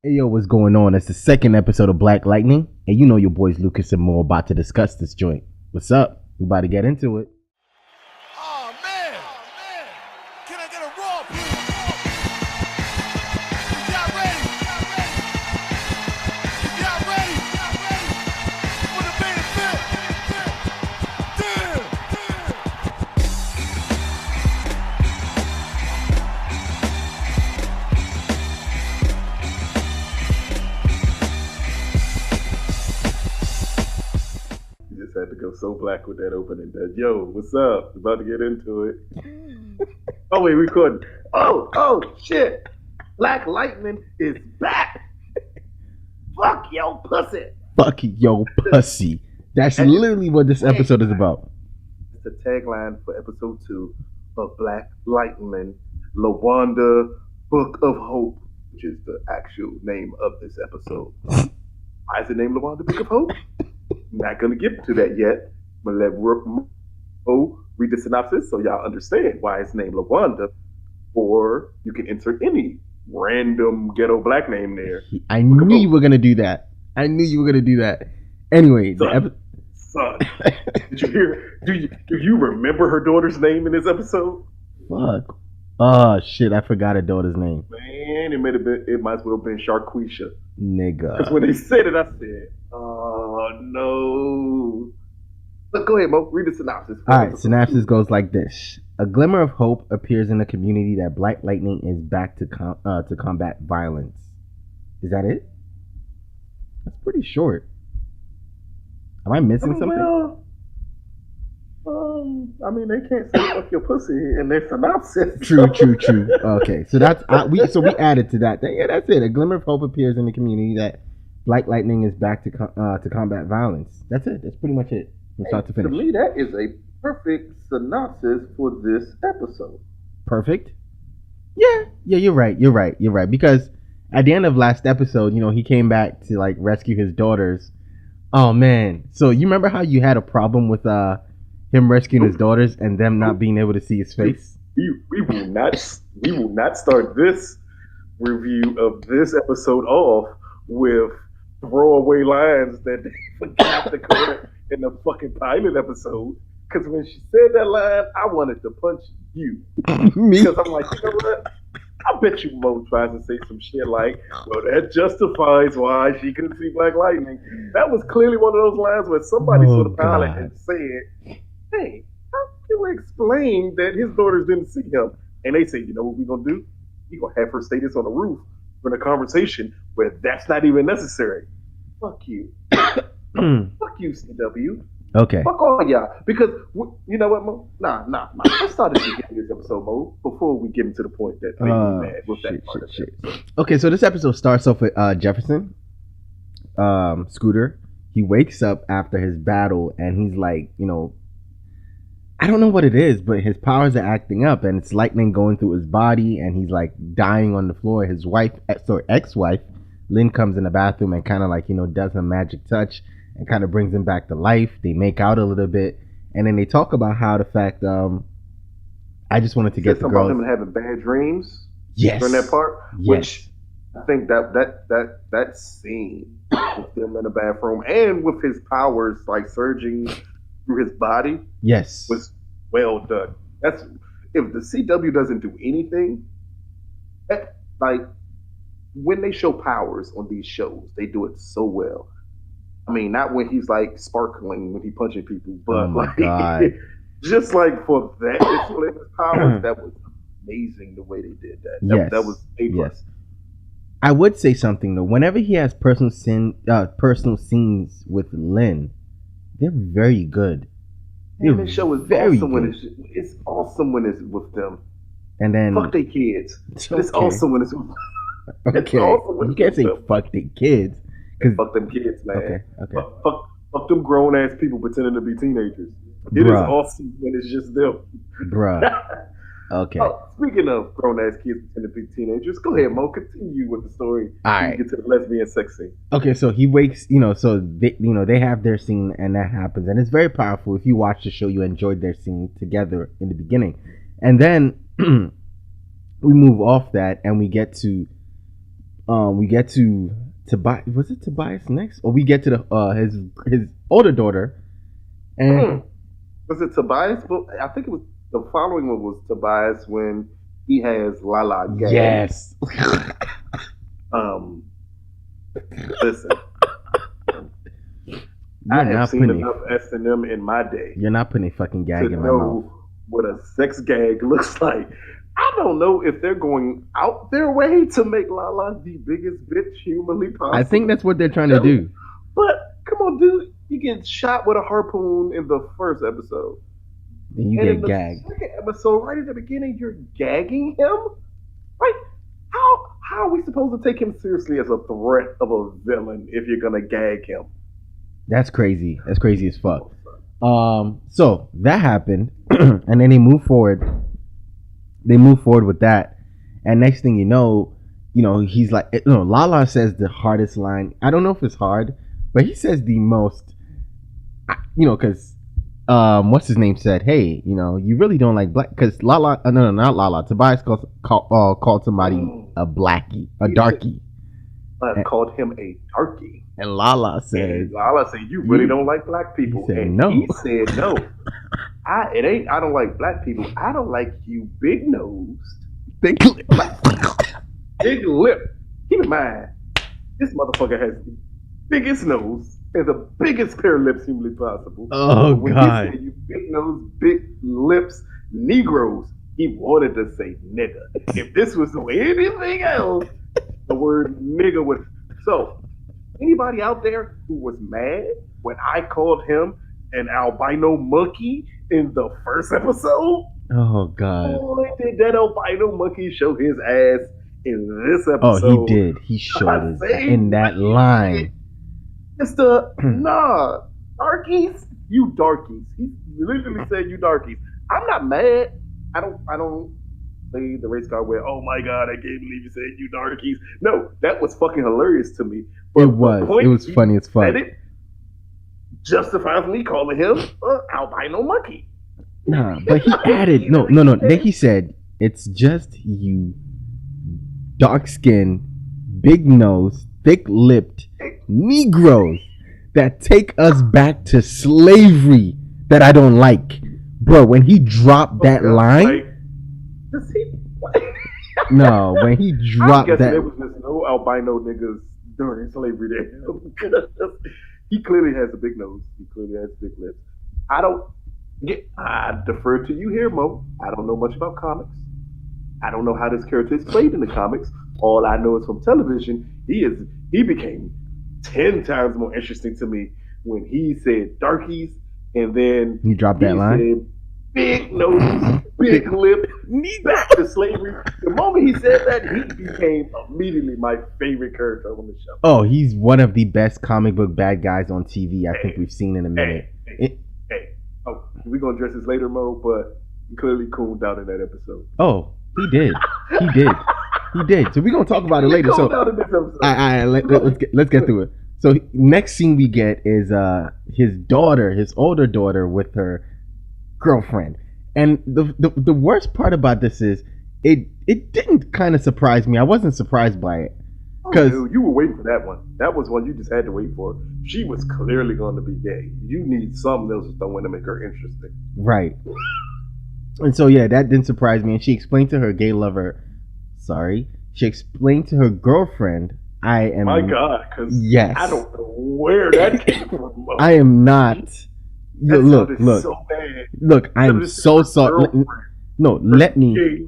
Hey yo, what's going on? It's the second episode of Black Lightning, and you know your boys Lucas and Moe about to discuss this joint. What's up? We about to get into it. Oh man! Can I get a raw, please? Y'all ready? Y'all ready? For the main event? Damn! You just had to go so black with that opening. That yo, what's up? About to get into it. Oh wait, recording. Oh shit! Black Lightning is back. Fuck yo pussy. Fuck yo pussy. That's literally what this episode is about. It's the tagline for episode 2 of Black Lightning, Lawanda, Book of Hope, which is the actual name of this episode. Why is it named Lawanda, Book of Hope? Not gonna get to that yet. I'm gonna let Mo read the synopsis so y'all understand why it's named Lawanda, or you can insert any random ghetto black name there. I knew you were gonna do that. Anyway, Son, did you hear? Do you remember her daughter's name in this episode? fuck. Oh shit, I forgot her daughter's name. Man, it might as well have been Sharquisha. Nigga. Because when they said it, I said, "Oh no!" But go ahead, Mo. Read the synopsis. Alright, synopsis goes like this. A glimmer of hope appears in the community that Black Lightning is back to combat violence. Is that it? That's pretty short. Am I missing something? I mean, they can't say "fuck your pussy" in their synopsis. True. Okay, so that's we added to that. Yeah, that's it. A glimmer of hope appears in the community that Black Lightning is back to combat violence. That's it. That's pretty much it from start to finish. To me, that is a perfect synopsis for this episode. Perfect. Yeah. You're right. Because at the end of last episode, he came back to like rescue his daughters. Oh man! So you remember how you had a problem with him rescuing his daughters and them not being able to see his face? We will not start this review of this episode off with throwaway lines that they forgot to correct in the fucking pilot episode. Because when she said that line, I wanted to punch you. Me? Because I'm like, you know what? I bet you Mo tries to say some shit like, well, that justifies why she couldn't see Black Lightning. That was clearly one of those lines where somebody saw the pilot and said, hey, how can we explain that his daughters didn't see him? And they say, you know what we're going to do? We're going to have her say this on the roof in a conversation where that's not even necessary. Fuck you. Fuck you, CW. Okay. Fuck all y'all. Because, you know what, Mo? Nah. Let's start at the beginning of this episode, Mo, before we get into the point that made me mad with that part of it. Okay, so this episode starts off with Jefferson, Scooter. He wakes up after his battle, and he's like, I don't know what it is, but his powers are acting up, and it's lightning going through his body, and he's like dying on the floor. His ex-wife, Lynn, comes in the bathroom and kind of like, does a magic touch and kind of brings him back to life. They make out a little bit, and then they talk about how the fact, I just wanted to get the girls. About him having bad dreams. Yes. During that part, yes. Which I think that scene with him in the bathroom and with his powers like surging through his body, yes, was well done. That's if the CW doesn't do anything, like when they show powers on these shows, they do it so well. I mean, not when he's like sparkling when he punching people, but just like for that display of his powers, that was amazing the way they did that. Yes. That was A+. Yes. I would say something though. Whenever he has personal scenes with Lynn, they're very good. And the show is very awesome good. it's awesome when it's with them. And then Fuck their kids. But it's awesome when it's with them. Okay, you can't say fuck their kids. Fuck them kids, man. Okay. Fuck them grown ass people pretending to be teenagers. It is awesome when it's just them. Bruh. Okay. Speaking of grown ass kids pretending to be teenagers, go ahead, Mo. Continue with the story. All right. Get to the lesbian sex scene. Okay, so he wakes. So they have their scene, and that happens, and it's very powerful. If you watch the show, you enjoyed their scene together in the beginning, and then we move off that, and we get to We get to Tobias. Was it Tobias next? Or we get to his older daughter, and Was it Tobias? But I think it was the following one was Tobias when he has Lala gagged. yes, Um, listen, I you're have not seen putting enough S&M in my day you're not putting a fucking gag to in my mouth. know what a sex gag looks like. I don't know if they're going out their way to make Lala the biggest bitch humanly possible. I think that's what they're trying to do. But come on, dude, you get shot with a harpoon in the first episode. Then you And in get the gagged. second episode, right at the beginning, you're gagging him? Like, how are we supposed to take him seriously as a threat of a villain if you're gonna gag him? That's crazy. That's crazy as fuck. So that happened, and then they move forward. They move forward with that, and next thing you know, he's like, Lala says the hardest line. I don't know if it's hard, but he says the most, because what's his name said, hey, you really don't like black, because Lala, no, not Lala. Tobias called somebody a blackie, a darkie. I called him a darkie. And Lala said, you really don't like black people. He said, and no. He said, no. I don't like black people. I don't like you big nosed. Big lip. Big lip. Keep in mind, this motherfucker has the biggest nose and the biggest pair of lips humanly possible. Oh, when God. He said, you big nose, big lips, Negroes, he wanted to say nigga. If this was anything else, the word nigga would. So, anybody out there who was mad when I called him an albino monkey in the first episode? Oh, God. Boy, did that albino monkey show his ass in this episode. Oh, he did. He showed it in that line. Nah, darkies, you darkies. He literally said you darkies. I'm not mad. I don't play the race card where, oh my God, I can't believe you said you darkies. No, that was fucking hilarious to me. But it was funny as fuck. It justifies me calling him an albino monkey. Nah, but he added, no. Then he said, it's just you dark skinned, big nose, thick lipped Negroes that take us back to slavery that I don't like. Bro, when he dropped that line, does he? No, when he dropped that, there was just no albino niggas during slavery there. He clearly has a big nose. He clearly has big lips. I defer to you here, Mo. I don't know much about comics. I don't know how this character is played in the comics. All I know is from television. He became 10 times more interesting to me when he said darkies, and then he dropped that line. Said, big nose, big lip, back to slavery. The moment he said that, he became immediately my favorite character on the show. Oh, he's one of the best comic book bad guys on TV I think we've seen in a minute. Hey. Oh, we're going to address this later, Mo, but he clearly cooled down in that episode. Oh, he did. He did. So we're going to talk about it later. So let's get through it. So next scene we get is his older daughter with her girlfriend. And the worst part about this is it didn't kind of surprise me. I wasn't surprised by it. Because you were waiting for that one. That was one you just had to wait for. She was clearly going to be gay. You need something else to throw in to make her interesting. Right. And so, yeah, that didn't surprise me. And she explained to her gay lover, she explained to her girlfriend, my God, because yes, I don't know where that came from. I am not. Look. So bad. Look, I am so sorry. No, let me.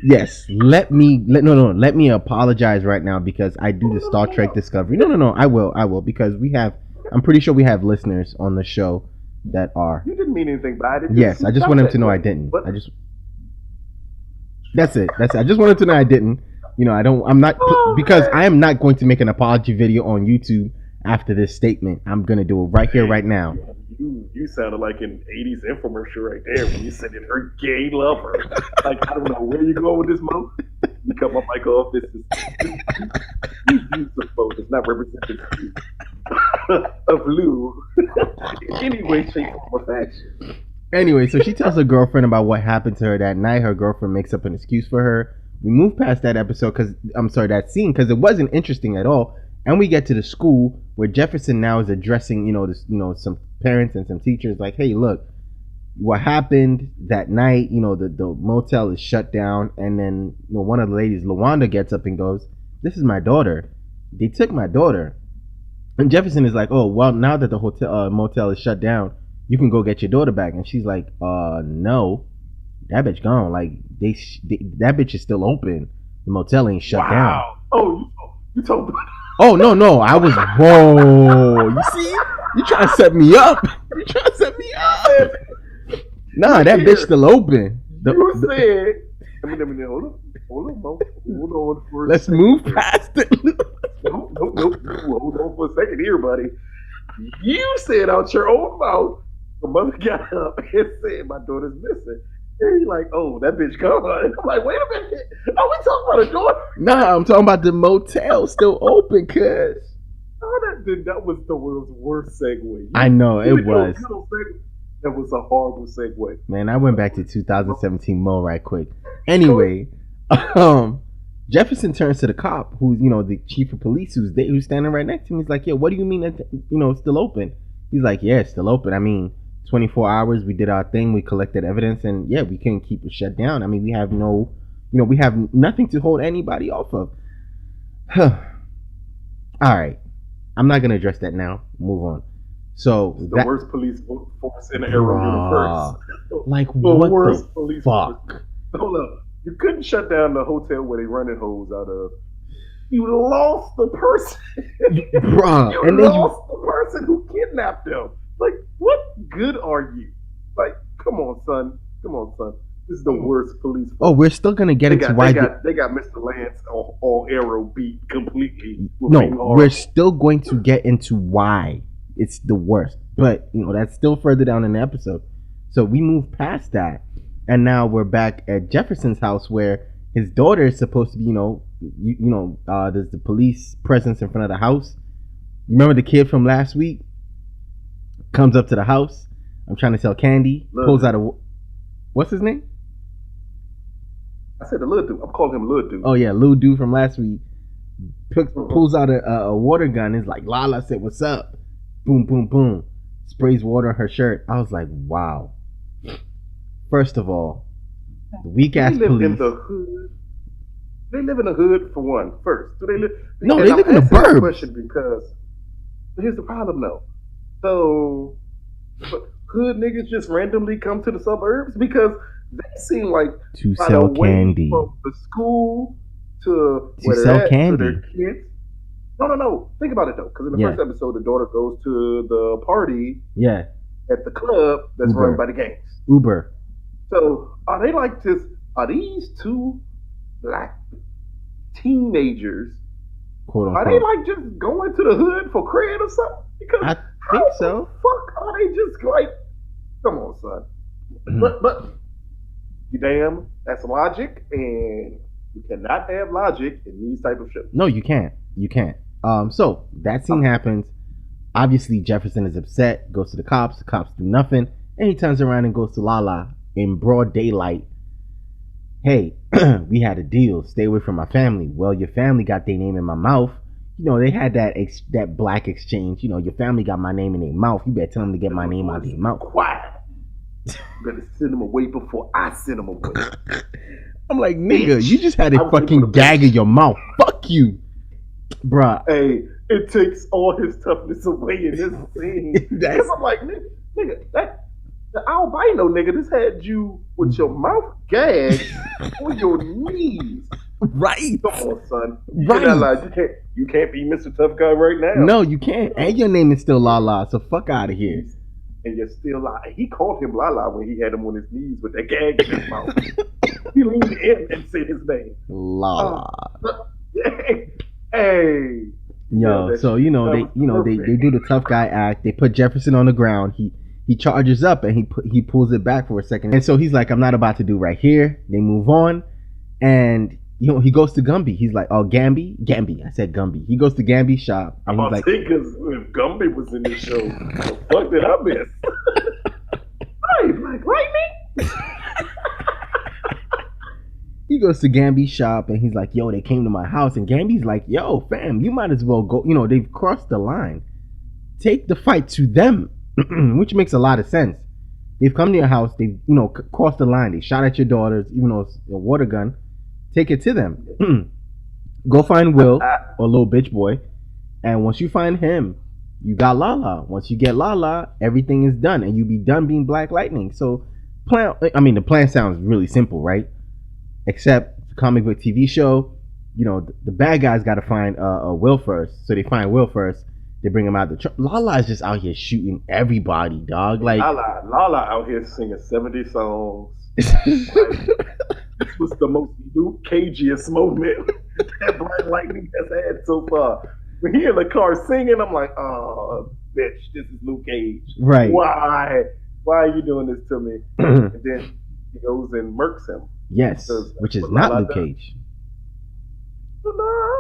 Yes, let me apologize right now because I do the Star Trek Discovery. No, I will because I'm pretty sure we have listeners on the show that are. You didn't mean anything by it. Yes, I just want them to know I didn't. That's it. I just wanted to know I didn't. Because I am not going to make an apology video on YouTube after this statement. I'm going to do it right here, right now. You sounded like an 80s infomercial right there when you said it, her gay lover. Like, I don't know where you going with this, Mo. You cut my mic off. This is use of both. It's not representative of Lou in any way, shape, or fashion. Anyway, so she tells her girlfriend about what happened to her that night. Her girlfriend makes up an excuse for her, We move past that episode that scene, because it wasn't interesting at all. And we get to the school where Jefferson now is addressing, some parents and some teachers, like, hey, look, what happened that night, the motel is shut down. And then, one of the ladies, Lawanda, gets up and goes, this is my daughter. They took my daughter. And Jefferson is like, oh, well, now that the motel is shut down, you can go get your daughter back. And she's like, no, that bitch gone. Like, that bitch is still open. The motel ain't shut down. Oh, you told me. Oh, no. I was, whoa. You see? You trying to set me up. Nah, that bitch still open. You said, hold on for a let's second. move past it. Nope. Hold on for a second here, buddy. You said out your own mouth, the mother got up and said, my daughter's missing. And you're like, oh, that bitch gone. And I'm like, wait a minute. Are we talking about a daughter? Nah, I'm talking about the motel still open, cuz. Oh, that was the world's worst segue. I know, it was. That was a horrible segue. Man, I went back to 2017 Mo right quick. Anyway, Jefferson turns to the cop, who's, the chief of police, who's standing right next to him. He's like, yeah, what do you mean that, it's still open? He's like, yeah, it's still open. I mean, 24 hours, we did our thing, we collected evidence, and yeah, we couldn't keep it shut down. I mean, we have we have nothing to hold anybody off of. All right. I'm not going to address that now. Move on. So the worst police force in the Arrow universe. Like, the what worst the police fuck? Force. Hold up. You couldn't shut down the hotel where they running hose out of. You lost the person. Bruh. You and lost the person who kidnapped them. Like, what good are you? Like, come on, son. This is the worst police force. Oh, we're still gonna get into why they got Mr. Lance all Arrow beat completely. No, we're still going to get into why it's the worst, but that's still further down in the episode. So we move past that, and now we're back at Jefferson's house where his daughter is supposed to be. There's the police presence in front of the house. You remember the kid from last week? Comes up to the house. I'm trying to sell candy. Pulls out a. What's his name? I said the little dude. I'm calling him little dude. Oh yeah, little dude from last week. Pulls out a water gun. Is like, Lala said, "What's up?" Boom, boom, boom. Sprays water on her shirt. I was like, wow. First of all, the weak ass police. In the hood. They live in the hood for one. First, do they live? No, they live in the burbs. Question because here's the problem though. So, hood niggas just randomly come to the suburbs because they seem like to sell candy from the school to sell candy to their kids. No. Think about it though, because in the first episode, the daughter goes to the party. Yeah. At the club that's run by the gangs. Uber. So are they like this? Are these two black teenagers? Quote unquote. Are they like just going to the hood for cred or something? Because I think so. Fuck, are they just like? Come on, son. But you damn, that's logic, and you cannot have logic in these type of shows. No, you can't. So that scene happens. Obviously, Jefferson is upset. Goes to the cops. The cops do nothing, and he turns around and goes to Lala in broad daylight. Hey, we had a deal. Stay away from my family. Well, your family got their name in my mouth. They had that black exchange. Your family got my name in their mouth. You better tell them to get my name out of their mouth. Quiet. You better send them away before I send them away. I'm like, nigga, you just had a fucking gag in your mouth. Fuck you, bruh. Hey, it takes all his toughness away in this scene. Because I'm like, nigga, the albino nigga just had you with your mouth gagged on your knees. Right. Come on, son. Right. You can't be Mr. Tough Guy right now. No, you can't. And your name is still Lala, so fuck out of here. And you're still Lala. He called him Lala when he had him on his knees with that gag in his mouth. He leaned in and said his name. Lala. Hey. Yo, so they do the tough guy act. They put Jefferson on the ground. He charges up and he pulls it back for a second. And so he's like, I'm not about to do right here. They move on, and he goes to Gumby. He's like, oh, Gamby. I said Gumby. He goes to Gamby's shop. And he's like, because if Gumby was in this show, the fuck did I miss? Hey, Black Lightning. He goes to Gambi's shop and he's like, yo, they came to my house. And Gambi's like, yo, fam, you might as well go. You know, they've crossed the line. Take the fight to them, which makes a lot of sense. They've come to your house. They've, you know, crossed the line. They shot at your daughters, even though it's a water gun. Take it to them. Go find Will or little bitch boy. And once you find him, you got Lala. Once you get Lala, everything is done. And you be done being Black Lightning. So, the plan sounds really simple, right? Except the comic book TV show, you know, the bad guys got to find Will first. So they find Will first. They bring him out the truck. Lala is just out here shooting everybody, dog. Like Lala out here singing 70 songs. Like, this was the most Luke Cage-iest moment that Black Lightning has had so far. When he in the car singing, I'm like, oh, bitch, this is Luke Cage. Right. Why are you doing this to me? And then he goes and murks him. Yes, which is not Luke Cage.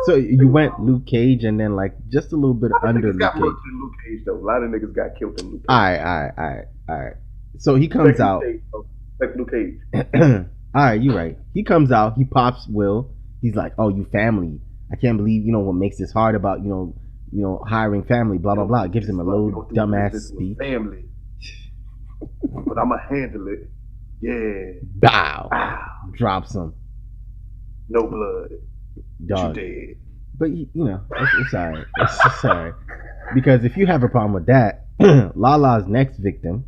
So you went Luke Cage and then like just a little bit under Luke Cage. Luke Cage though. A lot of niggas got killed in Luke Cage. All right. So he comes out. Like Luke Cage. All right, you're right. He comes out. He pops Will. He's like, "Oh, you family. I can't believe what makes this hard about hiring family. Blah blah blah." Gives him a little dumbass speech. Family. But I'ma handle it. Yeah. Bow. Drops him. No blood. Dog. You dead. But it's alright. It's just alright. Because if you have a problem with that, Lala's next victim,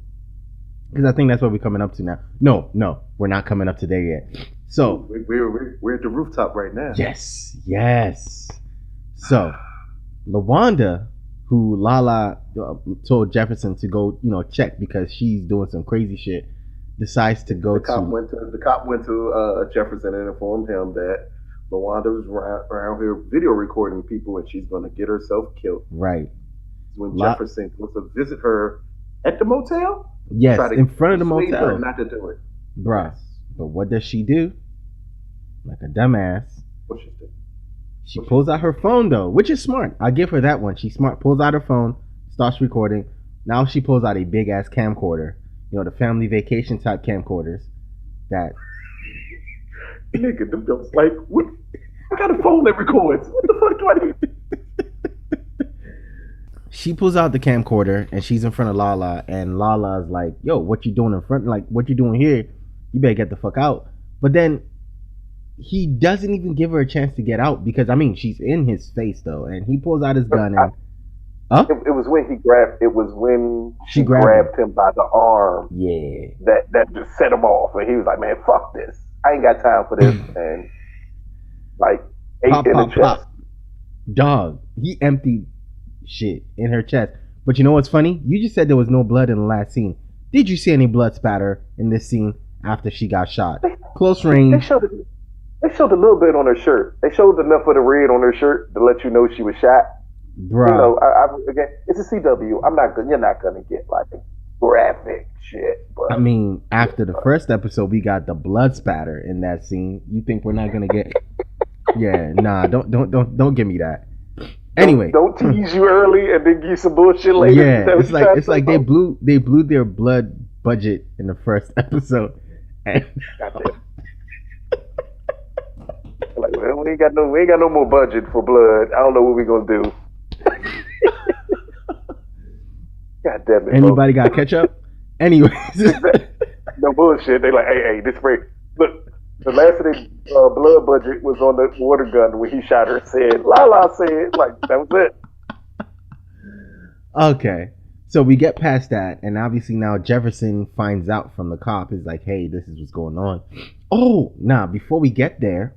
because I think that's what we're coming up to now. No, we're not coming up to there yet. So we're at the rooftop right now. Yes. So Lawanda, who Lala told Jefferson to go, check because she's doing some crazy shit, decides to go the cop went to Jefferson and informed him that Lawanda was around here video recording people and she's going to get herself killed. Right. When Jefferson goes to visit her at the motel? Yes, in front of the motel. Her not to do it. Bruh. But what does she do? Like a dumbass. What she do? She pulls out her phone though, which is smart. I'll give her that one. She's smart. Pulls out her phone, starts recording. Now she pulls out a big ass camcorder. The family vacation type camcorders that nigga, them jokes like, what? I got a phone that records. What the fuck do I need? She pulls out the camcorder and she's in front of Lala, and Lala's like, yo, what you doing in front? Like, what you doing here? You better get the fuck out. But then he doesn't even give her a chance to get out because, she's in his face though, and he pulls out his gun and... It was when she grabbed him by the arm. Yeah. That just set him off, and he was like, "Man, fuck this! I ain't got time for this." And like, ate in the chest. Dog, he emptied shit in her chest. But you know what's funny? You just said there was no blood in the last scene. Did you see any blood spatter in this scene after she got shot? Close range. They showed a little bit on her shirt. They showed enough of the red on her shirt to let you know she was shot. Bro, again, it's a CW. You're not gonna get like graphic shit. But after the first episode, we got the blood spatter in that scene. You think we're not gonna get? Yeah, nah. Don't give me that. Anyway, don't tease you early and then give you some bullshit later. Yeah, it's like they blew their blood budget in the first episode. And like, well, we ain't got no more budget for blood. I don't know what we gonna do. God damn it! Anybody got ketchup? Anyways, no bullshit. They like, hey, this break. Look, the last of the blood budget was on the water gun when he shot her. Said Lala said, like, that was it. Okay, so we get past that, and obviously now Jefferson finds out from the cop. Is like, hey, this is what's going on. Oh, before we get there,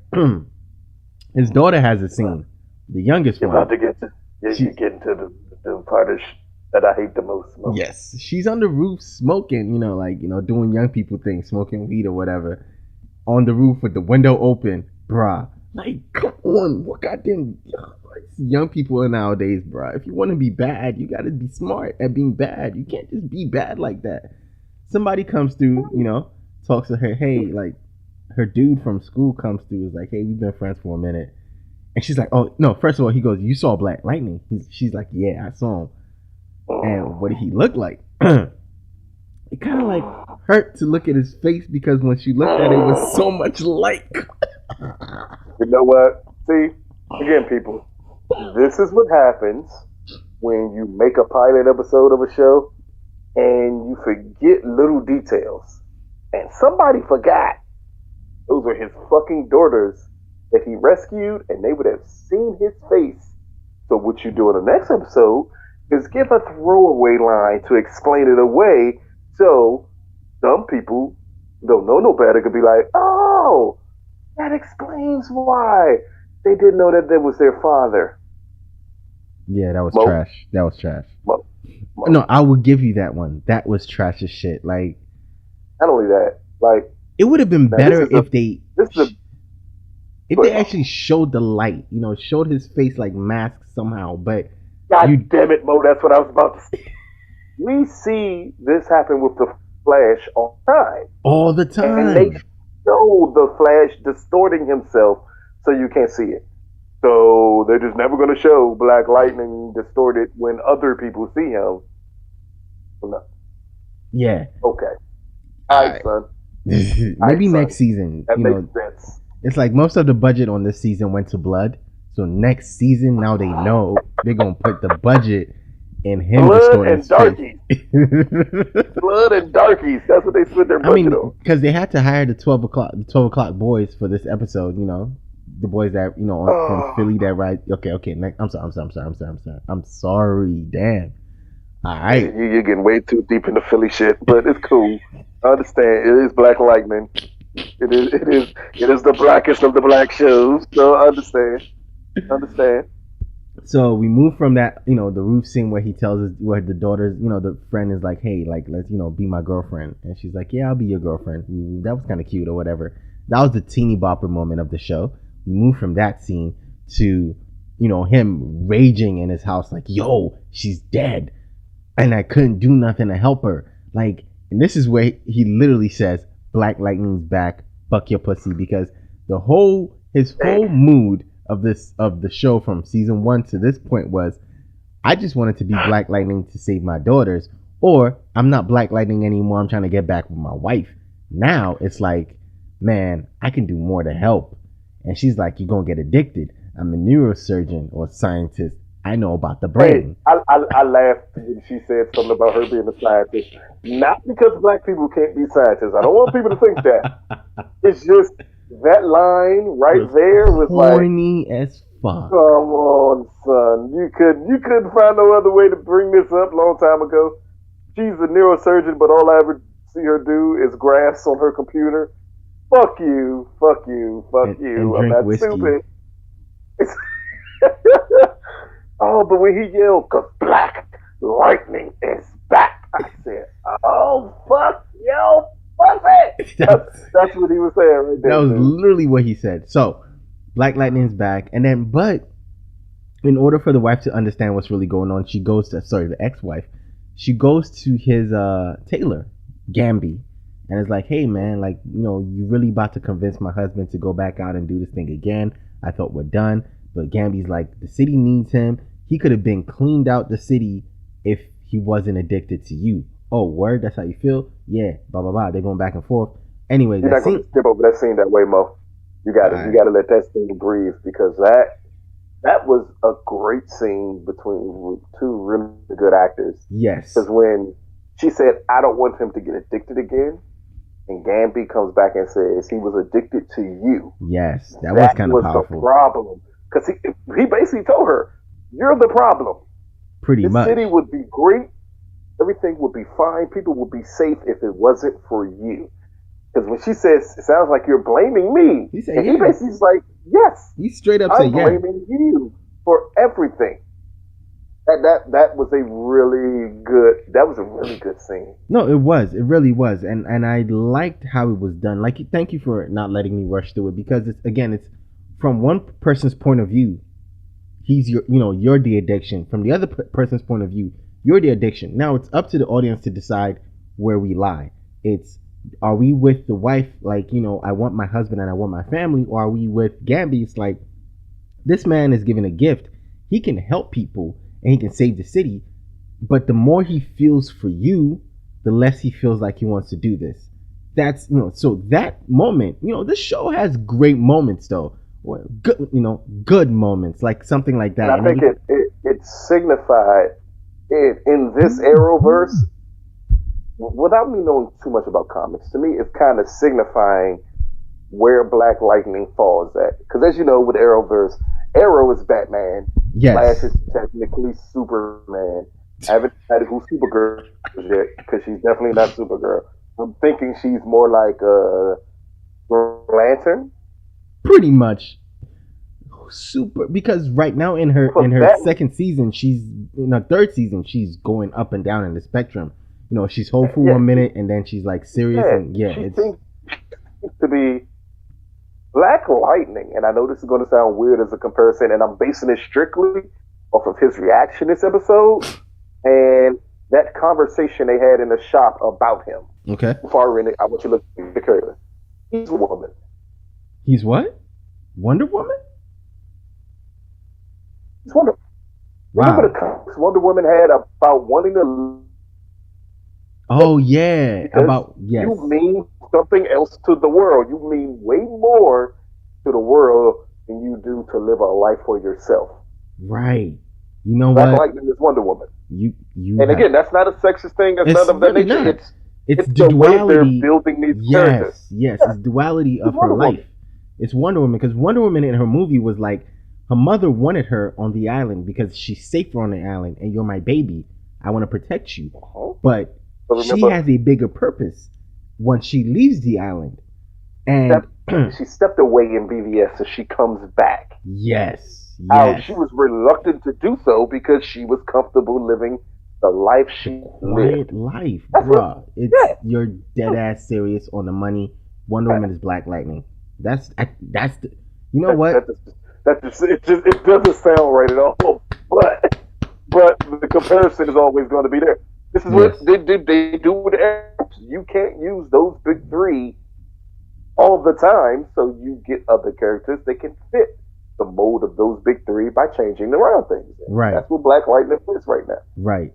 his daughter has a scene. The youngest one. About to get to. Yeah, you get into the part that I hate the most. Yes, she's on the roof smoking, doing young people things, smoking weed or whatever, on the roof with the window open, bruh. Like, come on, what goddamn young people are nowadays, bruh. If you want to be bad, you gotta be smart at being bad. You can't just be bad like that. Somebody comes through, talks to her, hey, like, her dude from school comes through, is like, hey, we've been friends for a minute. And she's like, oh, no, first of all, he goes, you saw Black Lightning? She's like, yeah, I saw him. And what did he look like? It kind of like hurt to look at his face because when she looked at it, it was so much like. You know what? See, again, people, this is what happens when you make a pilot episode of a show and you forget little details. And somebody forgot those were his fucking daughters that he rescued, and they would have seen his face. So what you do in the next episode is give a throwaway line to explain it away, so some people don't know no better could be like, oh, that explains why they didn't know that that was their father. Yeah, that was Mo. trash. That was trash. Mo. No, I will give you that one. That was trash as shit. Like, Not only that, like, it would have been now, better if they actually showed the light. You know, showed his face like masked somehow. But God damn it, Mo, that's what I was about to say. We see this happen with the Flash all the time. All the time. And they show the Flash distorting himself so you can't see it. So they're just never going to show Black Lightning distorted when other people see him. No. Yeah. Okay. All right, son. Maybe next season. That you makes know, sense. it's like most of the budget on this season went to blood. So next season, now they know they're gonna put the budget in him Blood distorting and his darkies. face. Blood and darkies. That's what they spent their budget on. Because they had to hire the 12 o'clock boys for this episode. You know, the boys that from Philly that ride. Okay. Next, I'm sorry. Damn. All right. You're getting way too deep into Philly shit, but it's cool. I understand. It is Black Lightning. It is the blackest of the black shows. So I understand. So we move from that, the roof scene where he tells us, where the daughters, the friend is like, hey, like, let's, be my girlfriend. And she's like, yeah, I'll be your girlfriend. That was kind of cute or whatever. That was the teeny bopper moment of the show. We move from that scene to, him raging in his house like, yo, she's dead. And I couldn't do nothing to help her. Like, and this is where he literally says, Black Lightning's back, fuck your pussy. Because his whole mood of the show from season 1 to this point was, I just wanted to be Black Lightning to save my daughters, or I'm not Black Lightning anymore, I'm trying to get back with my wife. Now it's like, man, I can do more to help. And she's like, you're gonna get addicted. I'm a neurosurgeon or scientist. I know about the brain. Hey, I laughed when she said something about her being a scientist. Not because black people can't be scientists. I don't want people to think that. It's just that line right there was corny as fuck. Come on, son. You couldn't find no other way to bring this up a long time ago. She's a neurosurgeon, but all I ever see her do is graphs on her computer. Fuck you. And I'm not whiskey. stupid. Oh, but when he yelled, "'Cause Black Lightning is back," I said, "Oh, fuck, yo, pussy!" That's what he was saying right there. That was literally what he said. So, Black Lightning's back, and then, but in order for the wife to understand what's really going on, the ex-wife, she goes to his tailor, Gamby, and is like, hey, man, like, you really about to convince my husband to go back out and do this thing again. I thought we're done. But Gamby's like, the city needs him. He could have been cleaned out the city if he wasn't addicted to you. Oh, word? That's how you feel? Yeah, blah, blah, blah. They're going back and forth. Anyway, you're not going to skip over that scene that way, Mo. You got to let that scene breathe, because that was a great scene between two really good actors. Yes. Because when she said, I don't want him to get addicted again, and Gamby comes back and says he was addicted to you. Yes, that was kind of powerful. That was the problem. Because he basically told her, you're the problem. Pretty much. The city would be great. Everything would be fine. People would be safe if it wasn't for you. Because when she says, it sounds like you're blaming me. He basically's like, yes. He straight up I'm said, yeah. blaming you for everything. That was a really good scene. No, it was. It really was. And I liked how it was done. Like, thank you for not letting me rush through it, because it's from one person's point of view, he's you're the addiction. From the other person's point of view, you're the addiction. Now it's up to the audience to decide where we lie. Are we with the wife, like, I want my husband and I want my family, or are we with Gamby? It's like, this man is given a gift. He can help people and he can save the city, but the more he feels for you, the less he feels like he wants to do this. that's so that moment, this show has great moments though. Good, good moments, like something like And that. I And think every it signified in this Arrowverse, without me knowing too much about comics, to me it's kind of signifying where Black Lightning falls at. Because as you know, with Arrowverse, Arrow is Batman. Flash yes, is technically Superman. I haven't decided who Supergirl is yet because she's definitely not Supergirl. I'm thinking she's more like Green Lantern. pretty much super, because right now in her But Batman, second season, she's in her third season, she's going up and down in the spectrum. She's hopeful yeah, one minute and then she's like serious, yeah, and yeah, she it's seems to be Black Lightning, and I know this is going to sound weird as a comparison, and I'm basing it strictly off of his reaction this episode and that conversation they had in the shop about him. okay. Before I want you to look at the character. He's a woman. He's what? Wonder Woman? He's Wonder. Wow. Remember the comics Wonder Woman had about wanting to. Oh yeah, Because about yes. you mean something else to the world. You mean way more to the world than you do to live a life for yourself. Right. You know Black what? Lightning is Wonder Woman. You And again, that's not a sexist thing. That's It's none of that really nature. not. It's the the way they're duality. building these characters. Yes, Yeah. it's duality of It's her Wonder life. Woman. It's Wonder Woman, because Wonder Woman in her movie was like, her mother wanted her on the island because she's safer on the island and you're my baby. I want to protect you. Uh-huh. But But she remember, has a bigger purpose once she leaves the island. And she stepped away in BVS, so she comes back. yes, How yes. she was reluctant to do so because she was comfortable living the life she lived. Quiet life, That's bruh. It's yeah. you're dead ass serious on the money. Wonder Woman is Black Lightning. That's the. You know what? It doesn't sound right at all. But the comparison is always going to be there. This is what they do with Arabs. You can't use those big three all the time, so you get other characters that can fit the mold of those big three by changing around things. Right. That's what Black Lightning is right now. Right.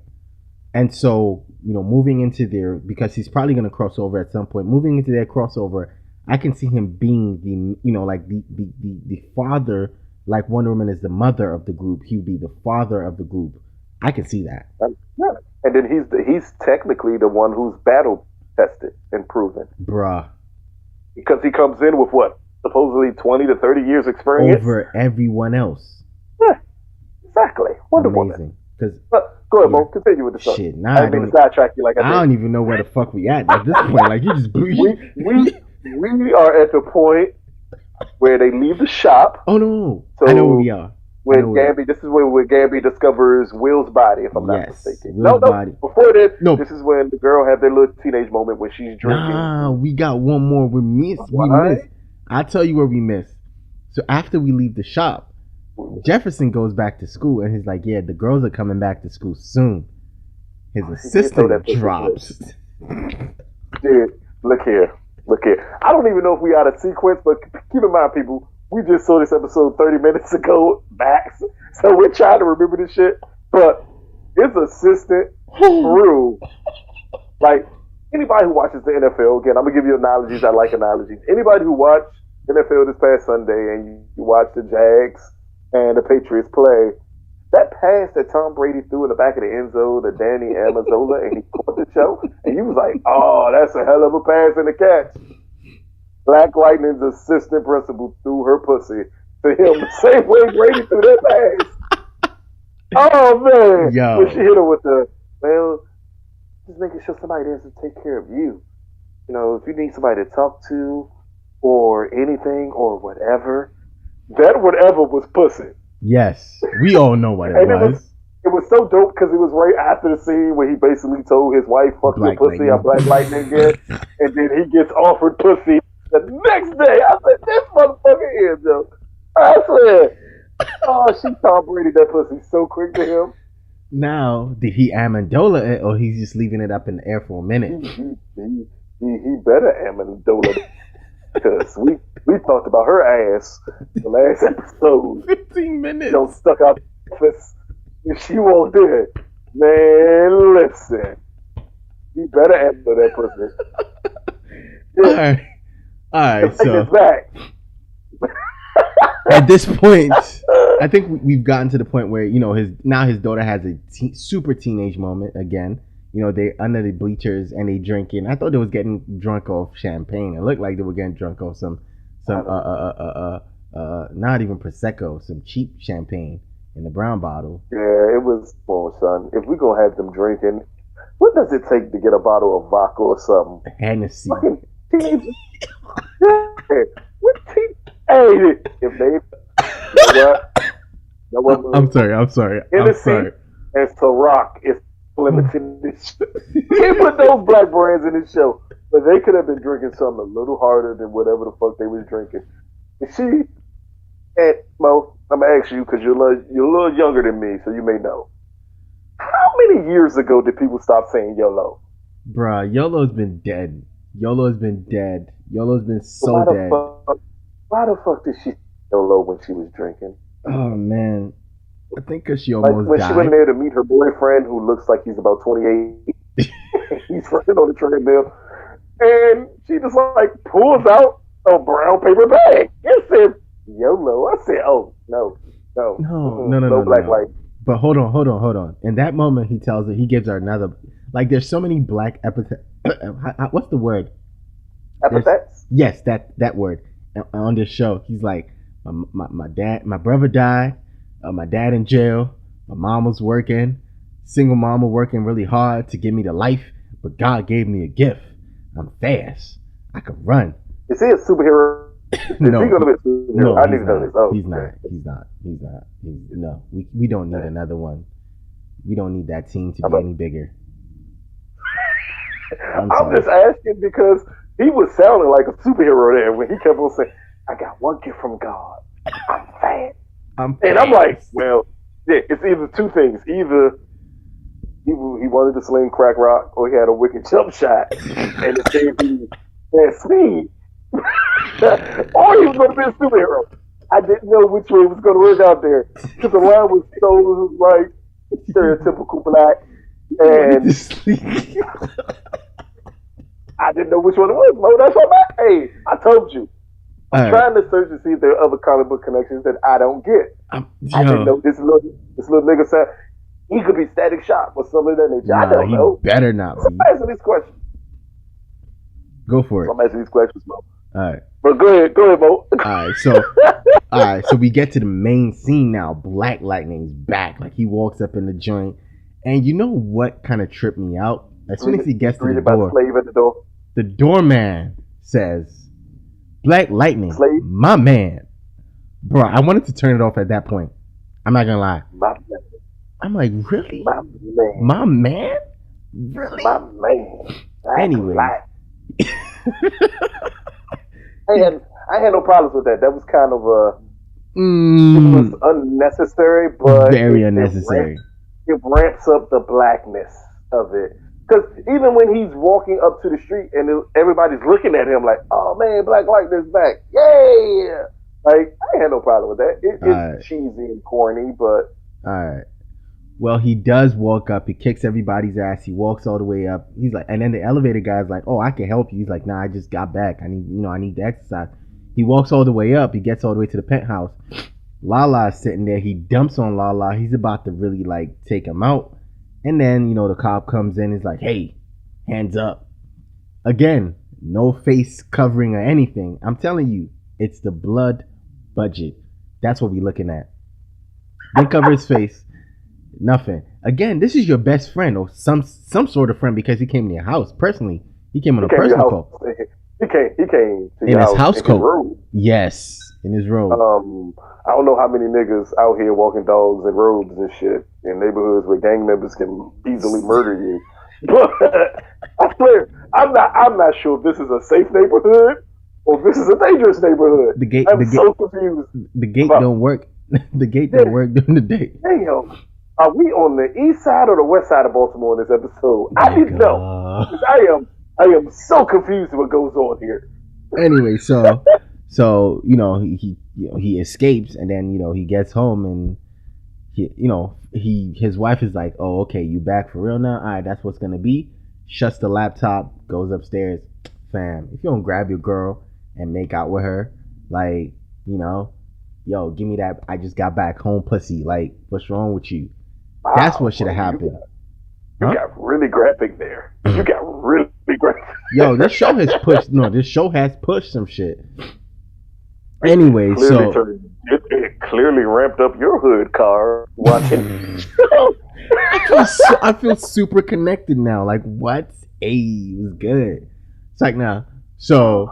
And so, moving into there, because he's probably going to cross over at some point, moving into their crossover, I can see him being like the father, like Wonder Woman is the mother of the group. He'll be the father of the group. I can see that. Yeah. And then he's technically the one who's battle tested and proven. Bruh. Because he comes in with what? Supposedly 20 to 30 years experience? Over everyone else. Yeah, exactly. Wonder Woman. Amazing. Because Go ahead, Mo. Continue with the story. shit, nah, I didn't mean to sidetrack you like I I did. don't even know where the fuck we at this point. Like, you just blew. We are at the point where they leave the shop. Oh no! So I know where we are. When Gabby, this is when Gabby discovers Will's body, if I'm not mistaken. Will's body. Before that, No. this is when the girl had their little teenage moment when she's drinking. Nah, we got one more. We missed. I'll tell you where we missed. So after we leave the shop, Jefferson goes back to school and he's like, "Yeah, the girls are coming back to school soon." His assistant drops. Dude, look here. I don't even know if we out of sequence, but keep in mind, people, we just saw this episode 30 minutes ago, max. So we're trying to remember this shit. But his assistant threw, like, anybody who watches the NFL, again, I'm going to give you analogies. I like analogies. Anybody who watched NFL this past Sunday and you watched the Jags and the Patriots play, that pass that Tom Brady threw in the back of the end zone to Danny Amendola and he caught the show, and you was like, oh, that's a hell of a pass and a catch. Black Lightning's assistant principal threw her pussy to him the same way Brady threw that pass. Oh, man. Yo. When she hit her with just making sure somebody there to take care of you. You know, if you need somebody to talk to or anything or whatever, that whatever was pussy. Yes, we all know what it was. It was so dope because it was right after the scene where he basically told his wife, fuck your pussy, I'm Black Lightning again. And then he gets offered pussy the next day. I said, this motherfucker is, Joe. I said, oh, she Tom Brady that pussy so quick to him. Now, did he Amendola it or he's just leaving it up in the air for a minute? He better Amendola it. Because we talked about her ass the last episode. 15 minutes. Don't stuck out the office. If she won't do it, man, listen. You better answer that pussy. All right. All right. Take this So back. at this point, I think we've gotten to the point where his daughter has a super teenage moment again. They under the bleachers and they drinking. I thought they was getting drunk off champagne. It looked like they were getting drunk off some not even prosecco, some cheap champagne in the brown bottle. Yeah, it was. Well, son, if we gonna have them drinking, what does it take to get a bottle of vodka or something? Hennessy. Fucking teenagers. What hey, if they, I'm sorry. Hennessy and Ciroc is limited. Can't put those black brands in this show, but they could have been drinking something a little harder than whatever the fuck they was drinking. And Mo, I'm gonna ask you because you're a little younger than me, so you may know. How many years ago did people stop saying YOLO? Bruh, YOLO's been dead. YOLO's been dead. YOLO's been so dead. Why the fuck did she say YOLO when she was drinking? Oh man, I think because she almost when died. She went there to meet her boyfriend, who looks like he's about 28. He's running on the treadmill, and she just like pulls out a brown paper bag. It said YOLO. I said, oh no black light. But hold on. In that moment, he gives her another. Like, there's so many black epithets. What's the word? Epithets? Yes, that word. On this show, he's like, my brother died. My dad in jail. My mom was working. Single mama working really hard to give me the life. But God gave me a gift. I'm fast. I can run. Is he a superhero? No, is he gonna be a superhero? no, I need to know this. Oh, he's not. No, we don't need another one. We don't need that team to be any bigger. I'm just asking because he was sounding like a superhero there when he kept on saying, I got one gift from God. I'm fast. And I'm like, well, yeah, it's either two things. Either he wanted to sling crack rock or he had a wicked jump shot and it saved him had speed. Or he was going to be a superhero. I didn't know which way it was going to work out there because the line was so like stereotypical black, and I didn't know which one it was. Mo, that's what hey, I told you. I'm trying to search to see if there are other comic book connections that I don't get. I didn't know this little nigga said he could be Static Shock or something of that nature. I don't know. Better not be. I'm asking these questions. Go for it. I'm asking these questions, Mo. All right. But go ahead, Mo. All right, so we get to the main scene now. Black Lightning's back. Like, he walks up in the joint. And you know what kind of tripped me out? As soon as he gets to the door, slave at the door, the doorman says, Black Lightning, slave? My man. Bro, I wanted to turn it off at that point. I'm not gonna lie. My man. I'm like, really? My man. My man? Really? My man. Anyway. I had no problems with that. That was kind of it was unnecessary, but very unnecessary. It ramps up the blackness of it. Because even when he's walking up to the street and everybody's looking at him like, oh man, Black Lightning's back. Yeah. Like, I had no problem with that. It's cheesy and corny, but. Alright. Well, he does walk up. He kicks everybody's ass. He walks all the way up. He's like, and then the elevator guy's like, oh, I can help you. He's like, nah, I just got back. I need the exercise. He walks all the way up. He gets all the way to the penthouse. Lala's sitting there. He dumps on Lala. He's about to really like take him out. And then, the cop comes in. He's like, hey, hands up. Again, no face covering or anything. I'm telling you, it's the blood budget. That's what we're looking at. Didn't cover his face. Nothing. Again, this is your best friend or some sort of friend because he came to your house personally. He came on a personal call. He came to in his house coat. Yes, in his robe. I don't know how many niggas out here walking dogs in robes and shit in neighborhoods where gang members can easily murder you. But I swear, I'm not sure if this is a safe neighborhood or if this is a dangerous neighborhood. I'm so confused. The gate don't work. The gate don't work during the day. Damn. Are we on the east side or the west side of Baltimore in this episode? I didn't know. I am so confused with what goes on here. Anyway, so he escapes and then he gets home and his wife is like, oh, okay, you back for real now? All right, that's what's gonna be. Shuts the laptop, goes upstairs, fam, if you don't grab your girl and make out with her, like, you know, yo, give me that I just got back home pussy. Like, what's wrong with you? Wow, That's what should have happened. You got really graphic there. You got really graphic. Yo, this show has pushed. No, this show has pushed some shit. Anyway, it clearly ramped up your hood car watching. I feel super connected now. Like, what? Hey, it was good. It's like, now, so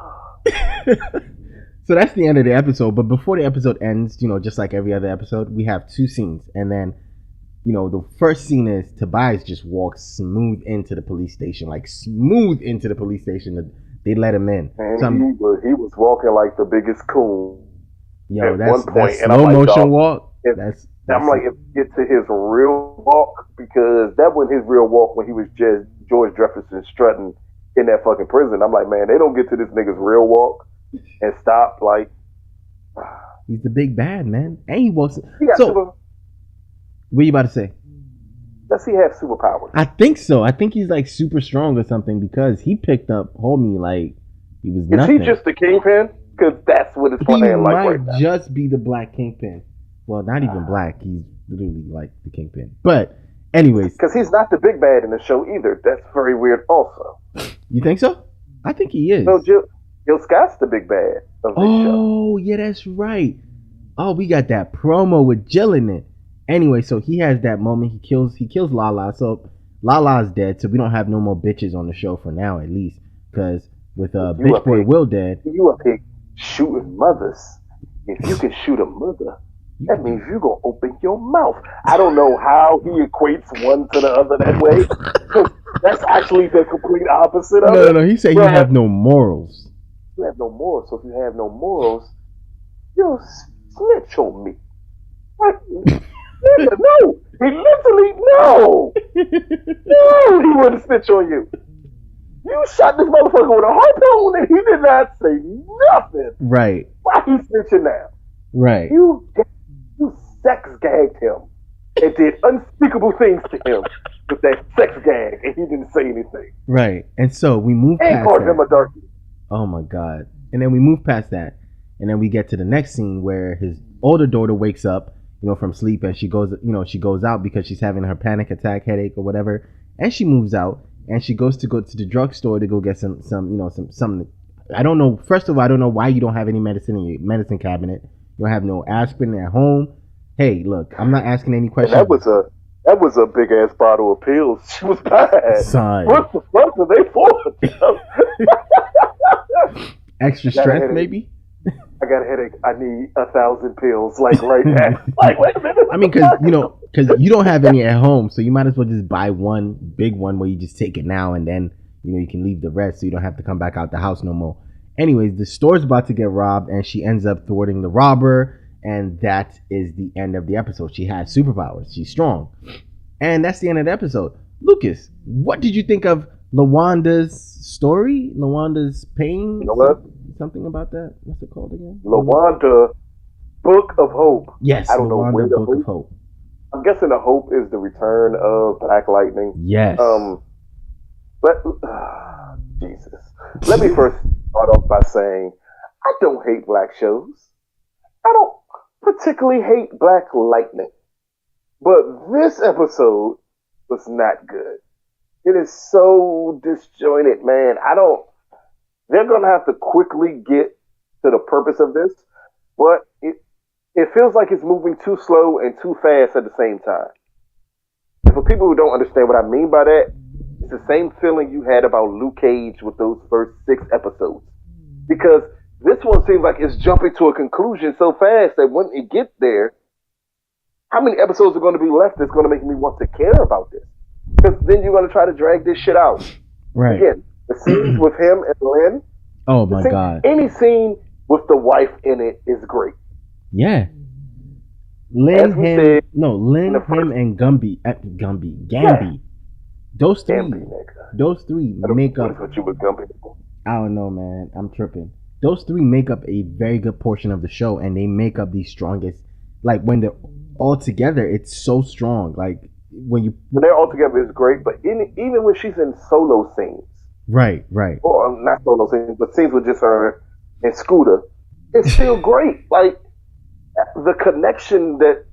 that's the end of the episode. But before the episode ends, you know, just like every other episode, we have two scenes, and then, you know, the first scene is Tobias just walks smooth into the police station, like smooth into the police station. They let him in. And he was walking like the biggest coon. Yo, that's slow motion walk. I'm like, if you get to his real walk, because that wasn't his real walk when he was just George Jefferson strutting in that fucking prison. I'm like, man, they don't get to this nigga's real walk and stop. Like, he's the big bad man, and he walks. What are you about to say? Does he have superpowers? I think so. I think he's like super strong or something, because he picked up homie like he was nothing. Is he just the kingpin? Because that's what it's playing like right now. He might just be the black kingpin. Well, not even black. He's literally like the kingpin. But anyways. Because he's not the big bad in the show either. That's very weird also. You think so? I think he is. No, Jill Scott's the big bad of this show. Oh, yeah, that's right. Oh, we got that promo with Jill in it. Anyway, so he has that moment. He kills Lala. So Lala's dead. So we don't have no more bitches on the show for now, at least. Because with Bitch Boy Will dead. You up here shooting mothers. If you can shoot a mother, that means you're going to open your mouth. I don't know how he equates one to the other that way. That's actually the complete opposite of it. No. He said you have no morals. You have no morals. So if you have no morals, you'll snitch on me. What? No, he literally, no, he wouldn't snitch on you. You shot this motherfucker with a harpoon and he did not say nothing. Right. Why he snitching now? Right. You sex gagged him and did unspeakable things to him with that sex gag, and he didn't say anything. Right. And so we move past and called him a darkie. Oh my God. And then we move past that, and then we get to the next scene where his older daughter wakes up, you know, from sleep, and she goes out because she's having her panic attack, headache or whatever, and she moves out and she goes to the drugstore to go get some I don't know. First of all, I don't know why you don't have any medicine in your medicine cabinet. You don't have no aspirin at home. Hey, look, I'm not asking any questions. That was a big ass bottle of pills. She was bad. Son. What the fuck are they for? Extra strength, maybe. I got a headache. I need 1,000 pills, like right now. Like, wait a minute. I mean, because you don't have any at home, so you might as well just buy one big one where you just take it now, and then you can leave the rest, so you don't have to come back out the house no more. Anyways, the store's about to get robbed, and she ends up thwarting the robber, and that is the end of the episode. She has superpowers. She's strong, and that's the end of the episode. Lucas, what did you think of Lawanda's story? Lawanda's pain? You know what? Something about that? What's it called again? Lawanda, Book of Hope. Yes, I don't know Lawanda, where the Book of Hope. I'm guessing the hope is the return of Black Lightning. Yes. But Jesus. Let me first start off by saying I don't hate black shows. I don't particularly hate Black Lightning. But this episode was not good. It is so disjointed, man. They're going to have to quickly get to the purpose of this, but it feels like it's moving too slow and too fast at the same time. And for people who don't understand what I mean by that, it's the same feeling you had about Luke Cage with those first 6 episodes. Because this one seems like it's jumping to a conclusion so fast that when it gets there, how many episodes are going to be left that's going to make me want to care about this? Because then you're going to try to drag this shit out. Right. Again, the scenes with him and Lynn. Oh my God. Any scene with the wife in it is great. Yeah. Lynn, him, and Gambi. Yeah. Those three make up. What you with Gumby? I don't know, man. I'm tripping. Those three make up a very good portion of the show, and they make up the strongest. Like when they're all together, it's so strong. Like when they're all together is great, but even when she's in solo scenes, Right. or not solo scenes, but scenes with just her and Scooter, it's still great. Like the connection that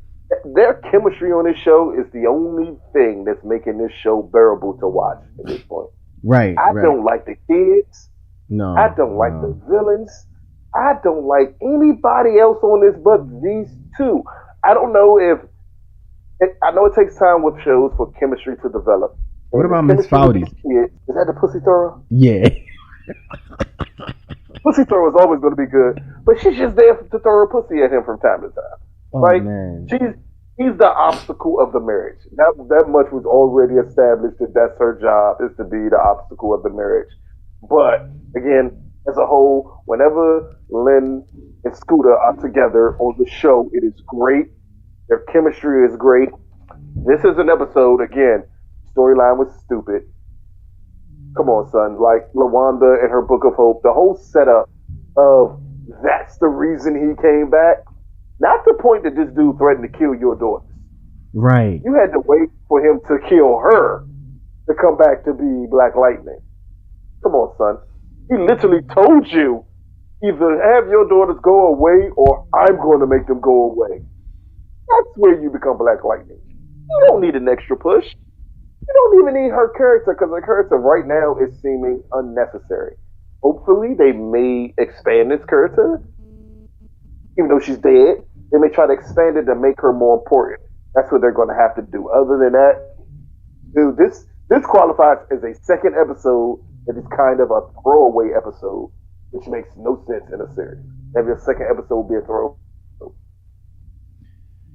their chemistry on this show is the only thing that's making this show bearable to watch at this point. Right. I don't like the kids. I don't like the No. villains. I don't like anybody else on this but these two. I don't know if I know it takes time with shows for chemistry to develop. What And the about Miss chemistry with Foudy? these kids, is that the pussy thrower? Yeah. Pussy thrower is always going to be good, but she's just there to throw her pussy at him from time to time. Oh Like man. he's the obstacle of the marriage. That much was already established that that's her job is to be the obstacle of the marriage. But again, as a whole, whenever Lynn and Scooter are together on the show, it is great. Their chemistry is great. This is an episode again. Storyline was stupid. Come on, son. Like Lawanda and her Book of Hope, the whole setup of that's the reason he came back. Not the point that this dude threatened to kill your daughters. Right. You had to wait for him to kill her to come back to be Black Lightning. Come on, son. He literally told you either have your daughters go away or I'm going to make them go away. That's where you become Black Lightning. You don't need an extra push. You don't even need her character because her character right now is seeming unnecessary. Hopefully, they may expand this character, even though she's dead. They may try to expand it to make her more important. That's what they're going to have to do. Other than that, dude, this qualifies as a second episode that is kind of a throwaway episode, which makes no sense in a series. Have your second episode be a throwaway.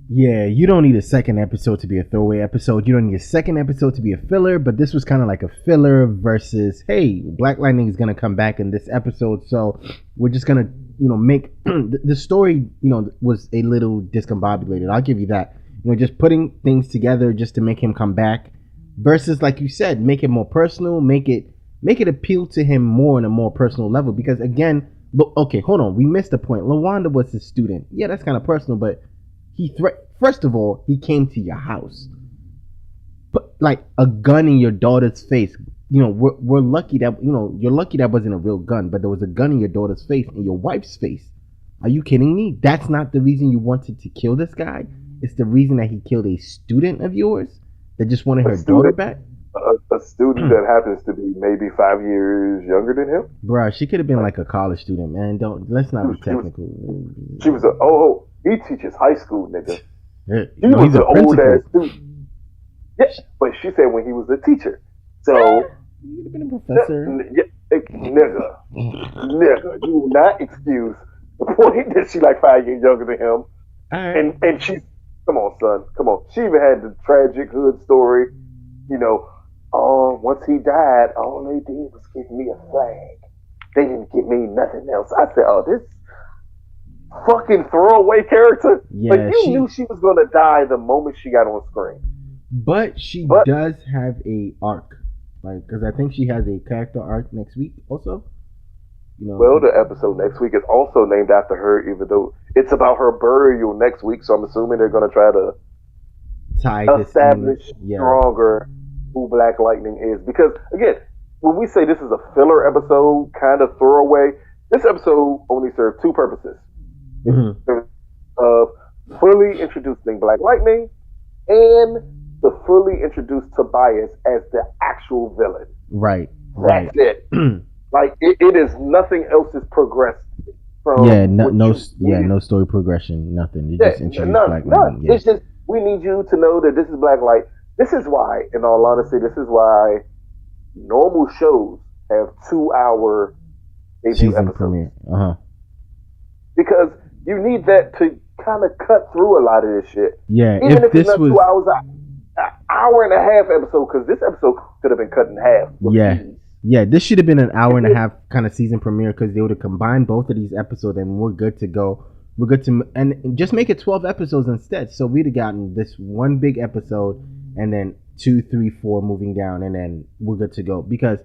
Yeah, you don't need a second episode to be a throwaway episode. You don't need a second episode to be a filler, but this was kind of like a filler versus, hey, Black Lightning is going to come back in this episode, so we're just going to, make the story, was a little discombobulated. I'll give you that. Just putting things together just to make him come back versus, like you said, make it more personal, make it appeal to him more on a more personal level. Because again, okay, hold on, we missed a point. Lawanda was his student. Yeah, that's kind of personal, but first of all, he came to your house, put like a gun in your daughter's face. We're lucky that you're lucky that wasn't a real gun, but there was a gun in your daughter's face and your wife's face. Are you kidding me? That's not the reason you wanted to kill this guy. It's the reason that he killed a student of yours that just wanted her daughter back. A student that happens to be maybe 5 years younger than him. Bruh, she could have been like a college student, man. Let's not be technical. She was he teaches high school, nigga. Yeah, He was he's an a old principal. ass student. Yeah, but she said when he was a teacher. So, He could have been a professor. nigga, you will not excuse the point that she like 5 years younger than him. All right. And she, come on, son, come on. She even had the tragic hood story. Once he died, all they did was give me a flag. They didn't give me nothing else. I said, this fucking throwaway character. Yeah, But you knew she was gonna die the moment she got on screen. But she does have a arc, like, because I think she has a character arc next week also. Well, the episode next week is also named after her, even though it's about her burial next week. So I'm assuming they're gonna try to tie establish stronger who Black Lightning is. Because again, when we say this is a filler episode, kind of throwaway, this episode only served two purposes. Of fully introducing Black Lightning and to fully introduce Tobias as the actual villain. Right. That's it. Like it is nothing else is progressed from. No story progression, nothing. You just introduce Black Lightning. It's just we need you to know that this is Black Light. This is why, in all honesty, this is why normal shows have 2-hour debut episodes. Because you need that to kind of cut through a lot of this shit. Yeah, even if it's not 2 hours, an hour and a half episode, because this episode could have been cut in half. Yeah, this should have been an hour and a half kind of season premiere because they would have combined both of these episodes and we're good to go. We're good to and just make it 12 episodes instead. So we'd have gotten this one big episode and then 2, 3, 4 moving down, and then we're good to go. Because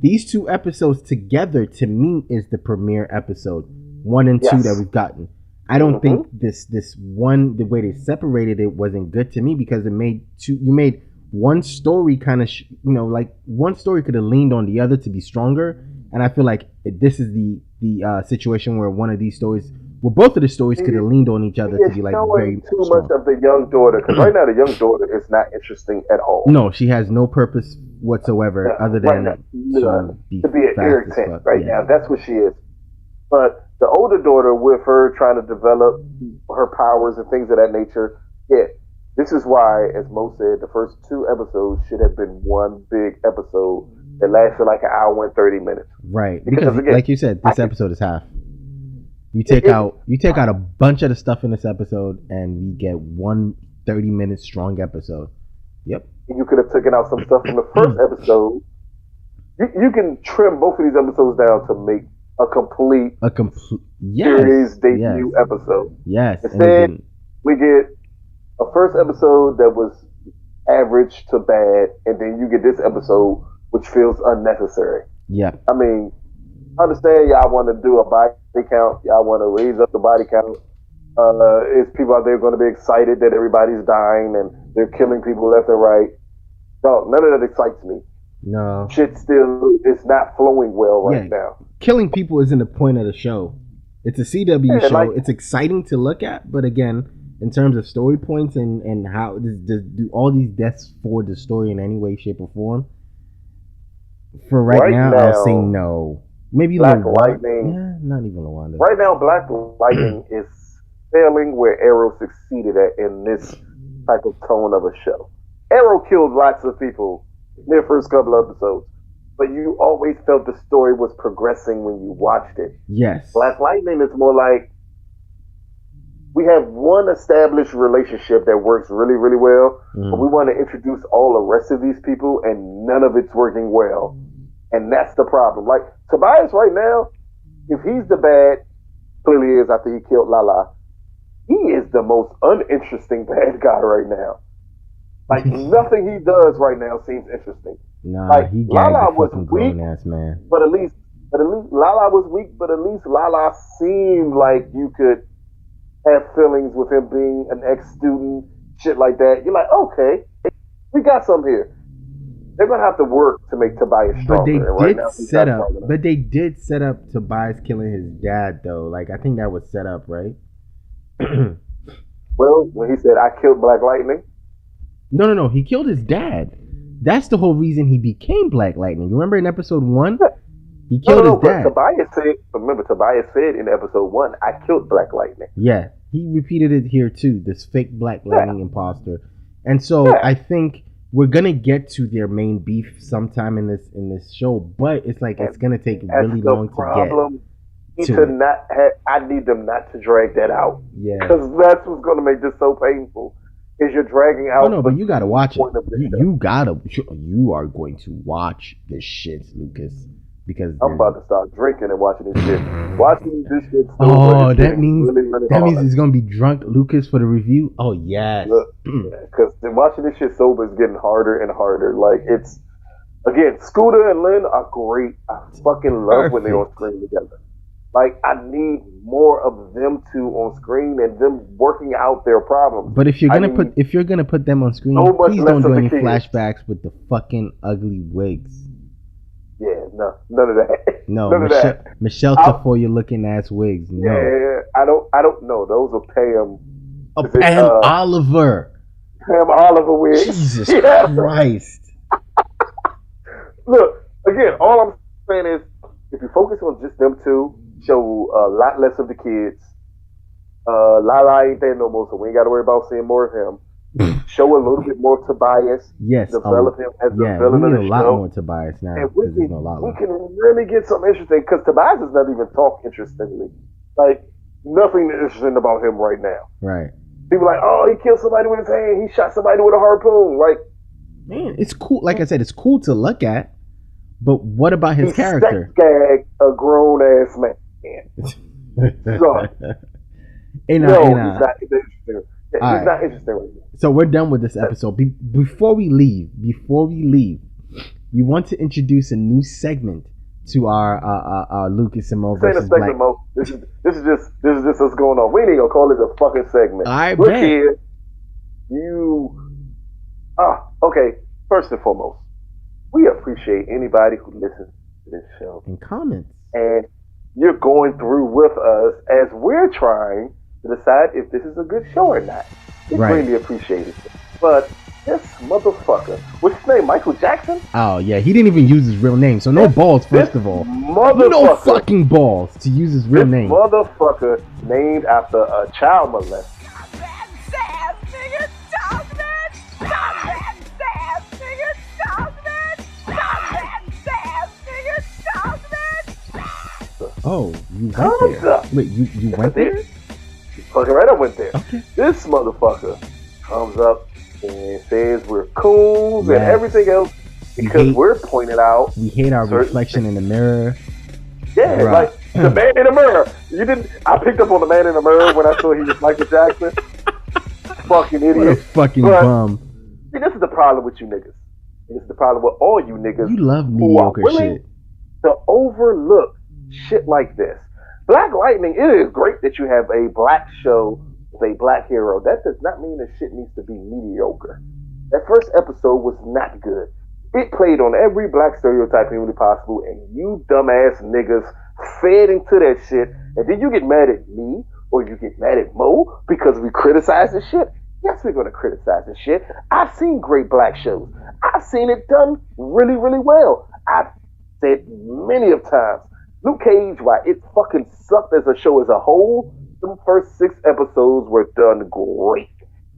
these 2 episodes together, to me, is the premiere episode 1 and 2 that we've gotten. I don't think this one, the way they separated it, wasn't good to me because you made one story kind of, like one story could have leaned on the other to be stronger. And I feel like this is the situation where one of these stories, well, both of the stories could have leaned on each other to be like very too strong. much of the young daughter, because right now the young daughter is not interesting at all. No, she has no purpose whatsoever other than to be an irritant right now. That's what she is. But the older daughter, with her trying to develop her powers and things of that nature, this is why, as Mo said, the first 2 episodes should have been one big episode that lasted like an hour and 30 minutes. Right, because again, like you said, this episode is half. You take out a bunch of the stuff in this episode, and we get one 30-minute strong episode. Yep. You could have taken out some stuff from the first episode. You can trim both of these episodes down to make a complete series debut episode. Yes. Instead, we get a first episode that was average to bad, and then you get this episode which feels unnecessary. Yeah. I mean, I understand y'all want to do a body count. Y'all want to raise up the body count. Is people out there going to be excited that everybody's dying and they're killing people left and right? No, none of that excites me. No. Shit still is not flowing well right now. Killing people isn't the point of the show. It's a CW show. Like, it's exciting to look at, but again, in terms of story points and how do all these deaths forward the story in any way, shape, or form? For right now, I'll say no. Maybe Black Lightning. Yeah, not even Lawanda. Right now, Black Lightning is failing where Arrow succeeded at in this type of tone of a show. Arrow killed lots of people in their first couple of episodes, but you always felt the story was progressing when you watched it. Yes. Black Lightning is more like we have one established relationship that works really, really well, but we want to introduce all the rest of these people, and none of it's working well. And that's the problem. Like, Tobias right now, if he's the bad, clearly is after he killed Lala, he is the most uninteresting bad guy right now. Like, nothing he does right now seems interesting. Nah, like, he Lala was weak, ass man. But at least Lala was weak, but at least Lala seemed like you could have feelings with him being an ex-student, shit like that. You're like, okay, we got some here. They're gonna have to work to make Tobias stronger. But they did set up Tobias killing his dad, though. Like, I think that was set up, right? Well, when he said, "I killed Black Lightning." No. He killed his dad. That's the whole reason he became Black Lightning. Remember in episode 1? He killed his dad. Tobias said in episode 1, "I killed Black Lightning." Yeah, he repeated it here too. This fake Black Lightning imposter, and so I think we're gonna get to their main beef sometime in this show, but it's like it's gonna take really long to get to it. I need them not to drag that out. Yeah, because that's what's gonna make this so painful. Is you're dragging out. Oh no, but you gotta watch it. You are going to watch this shit, Lucas. Because I'm about to start drinking and watching this shit. Watching this shit. That means it's gonna be drunk Lucas for the review. Oh yes. Because watching this shit sober is getting harder and harder. Like, it's again, Scooter and Lynn are great. I fucking love when they're on screen together. Like, I need more of them two on screen and them working out their problems. But if you're gonna put them on screen, please don't do any flashbacks with the fucking ugly wigs. Yeah, no, none of that. No, Michelle Tafoya looking ass wigs. No. Yeah, I don't know. Those are Pam. Pam Oliver. Pam Oliver wigs. Jesus Christ. Look, again, all I'm saying is, if you focus on just them two, show a lot less of the kids. Lala ain't there no more, so we ain't got to worry about seeing more of him. Show a little bit more Tobias. Yes, develop him as the villain of the show. We need a lot more Tobias now. And we can really get something interesting, because Tobias does not even talk interestingly. Like, nothing interesting about him right now. Right. People are like, oh, he killed somebody with his hand. He shot somebody with a harpoon. Like, man, it's cool. Like I said, it's cool to look at. But what about his character? Sex gag a grown ass man. So, he's not interesting. He's not interesting right now. So we're done with this episode. Before we leave, we want to introduce a new segment to our Lucas and Mo versus Black. Mo. This is just what's going on. We ain't gonna call this a fucking segment. Look here, you Okay. First and foremost, we appreciate anybody who listens to this show. And comments. And you're going through with us as we're trying to decide if this is a good show or not. We Right. greatly appreciate it. But this motherfucker, what's his name? Michael Jackson? Oh yeah, he didn't even use his real name, so no balls. First of all, Motherfucker. no fucking balls to use his real This name. motherfucker named after a child molester. Oh, you went Comes there. up. Wait, you went there? Fucking right, I went there. Okay. This motherfucker comes up and says we're cool and Yes. everything else because we're pointing out. We hate our certain reflection in the mirror. Yeah, Right. like the man in the mirror. You didn't. I picked up on the man in the mirror when I saw he was Michael Jackson. Fucking What a idiot. fucking But- bum. See, this is the problem with you niggas. This is the problem with all you niggas You love who are mediocre willing shit. to overlook shit like this. Black Lightning, it is great that you have a black show with a black hero. That does not mean that shit needs to be mediocre. That first episode was not good. It played on every black stereotype humanly possible, and you dumbass niggas fed into that shit. And then you get mad at me or you get mad at Mo because we criticize this shit. Yes, we're gonna criticize this shit. I've seen great black shows. I've seen it done really, really well. I've said many of times, Luke Cage, why it fucking sucked as a show as a whole, the first 6 episodes were done great.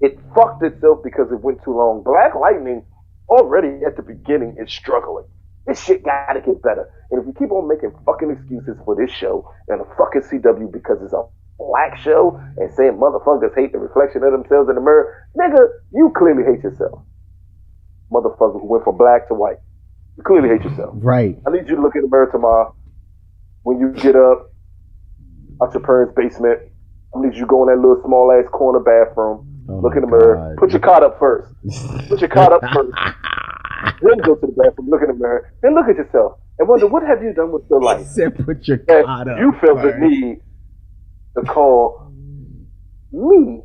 It fucked itself because it went too long. Black Lightning, already at the beginning, is struggling. This shit gotta get better. And if you keep on making fucking excuses for this show and a fucking CW because it's a black show and saying motherfuckers hate the reflection of themselves in the mirror, nigga, you clearly hate yourself. Motherfucker who went from black to white. You clearly hate yourself. Right. I need you to look in the mirror tomorrow when you get up out your parents' basement. I need you to go in that little small ass corner bathroom. Oh Look in the my mirror. God. Put your card up first. Put your card up first. Then go to the bathroom. Look in the mirror. Then look at yourself and wonder what have you done with your life. Said put your That card up. you felt the first. need to call me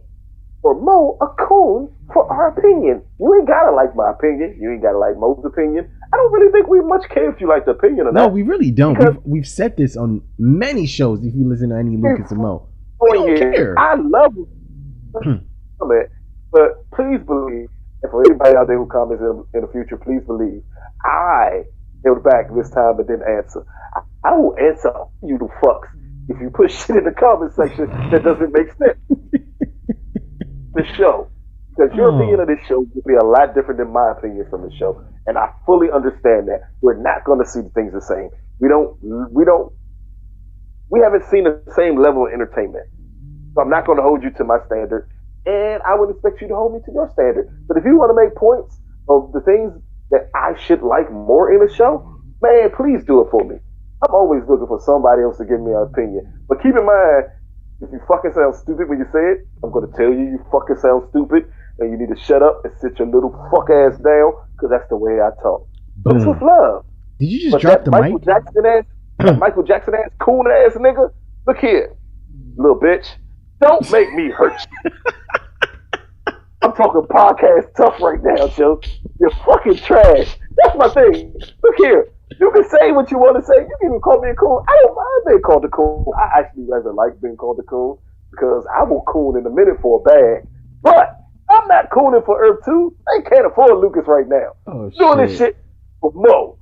or Mo a coon for our opinion. You ain't gotta like my opinion. You ain't gotta like Mo's opinion. I don't really think we much care if you like the opinion or No, not. we really don't. Because- We've said this on many shows. If you listen to any Lucas and Mo, Oh, we don't yeah. care. I love it. But please believe, and for anybody out there who comments in the future, please believe, I held back this time but didn't answer. I will answer you the fucks if you put shit in the comment section that doesn't make sense. The show. Because your opinion of this show would be a lot different than my opinion from the show. And I fully understand that. We're not going to see things the same. We haven't seen the same level of entertainment. So I'm not going to hold you to my standard. And I would expect you to hold me to your standard. But if you want to make points of the things that I should like more in a show, man, please do it for me. I'm always looking for somebody else to give me an opinion. But keep in mind, if you fucking sound stupid when you say it, I'm going to tell you fucking sound stupid. And you need to shut up and sit your little fuck ass down, because that's the way I talk. But it's with love. Did you just But drop that the Michael mic? Jackson ass, that Michael Jackson ass, cool ass nigga, look here, little bitch. Don't make me hurt you. I'm talking podcast tough right now, Joe. You're fucking trash. That's my thing. Look here. You can say what you want to say. You can even call me a coon. I don't mind being called a coon. I actually rather like being called a coon because I will coon in a minute for a bag. But I'm not cooning for Earth 2. They can't afford Lucas right now. Oh, Doing this shit for Mo.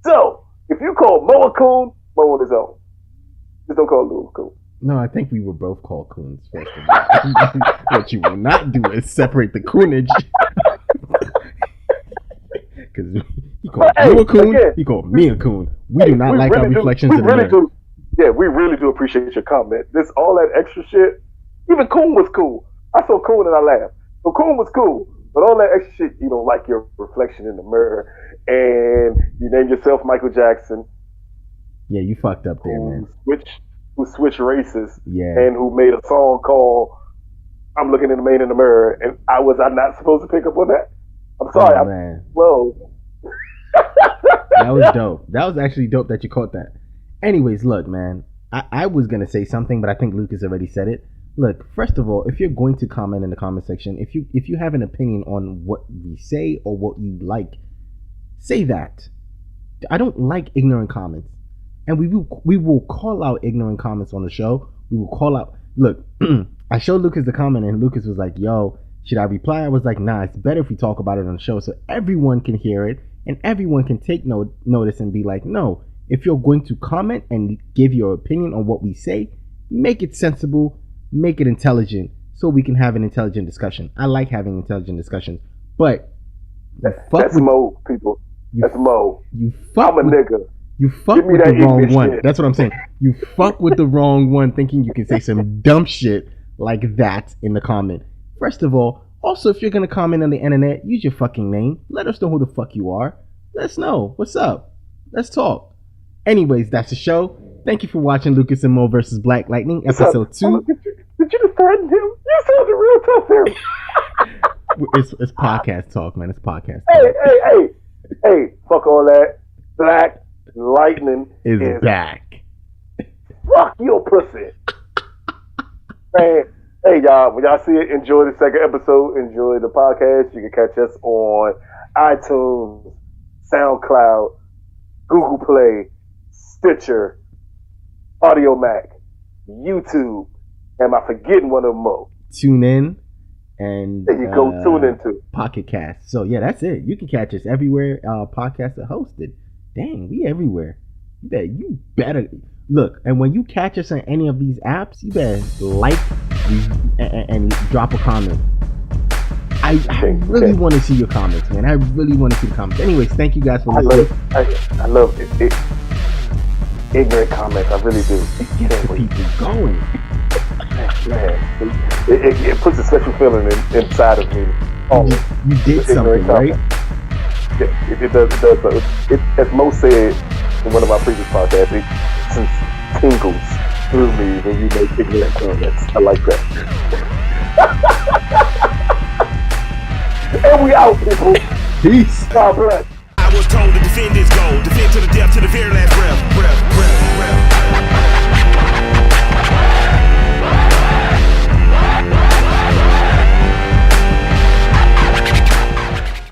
So, if you call Mo a coon, Mo on his own. Just don't call Lou a coon. No, I think we were both called coons first of all. What you will not do is separate the coonage. Because you call you a coon, again, you call me a coon. We do not like our reflections in the mirror. Yeah, we really do appreciate your comment. This all that extra shit. Even Coon was cool. I saw Coon and I laughed. So Coon was cool. But all that extra shit, you don't like your reflection in the mirror. And you named yourself Michael Jackson. Yeah, you fucked up there, man. Who switched races. Yeah. And who made a song called I'm Looking in the Man in the Mirror. And I not supposed to pick up on that? I'm sorry. Oh, man. Whoa. That was dope. That was actually dope that you caught that. Anyways, look, man. I was going to say something, but I think Lucas already said it. Look, first of all, if you're going to comment in the comment section, if you have an opinion on what we say or what you like, say that. I don't like ignorant comments, and we will call out ignorant comments on the show. We will call out. Look, I showed Lucas the comment, and Lucas was like, "Yo, should I reply?" I was like, "Nah, it's better if we talk about it on the show, so everyone can hear it and everyone can take notice and be like, no. If you're going to comment and give your opinion on what we say, make it sensible, make it intelligent, so we can have an intelligent discussion. I like having intelligent discussions, but that's Mo, people. That's Mo. I'm a nigga. You fuck with the wrong one. Shit. That's what I'm saying. You fuck with the wrong one, thinking you can say some dumb shit like that in the comment. First of all, also if you're gonna comment on the internet, use your fucking name. Let us know who the fuck you are. Let us know. What's up? Let's talk. Anyways, that's the show. Thank you for watching Lucas and Mo versus Black Lightning, episode 2. Did you just threaten him? You sounded real tough there. It's podcast talk, man. It's podcast talk. Hey, fuck all that. Black Lightning is back. Fuck your pussy. Man, hey y'all, when y'all see it, enjoy the second episode. Enjoy the podcast. You can catch us on iTunes, SoundCloud, Google Play, Stitcher, Audio Mac, YouTube. Am I forgetting one of them more? Tune in. And there you go, tune into Pocket Cast. So yeah, that's it. You can catch us everywhere podcasts are hosted. Dang, we everywhere. You better look. And when you catch us on any of these apps, you better like and drop a comment. I really want to see your comments, man. I really want to see the comments. Anyways, thank you guys for listening. I love it. Ignorant comments, I really do. It gets the people going. Man, it puts a special feeling inside of me. Oh, you did something, right? Yeah, it does. As Mo said in one of our previous podcasts, it tingles through me when you make ignorant comments. I like that. And we out, people. Peace. God bless. I was told to defend this goal, defend to the death.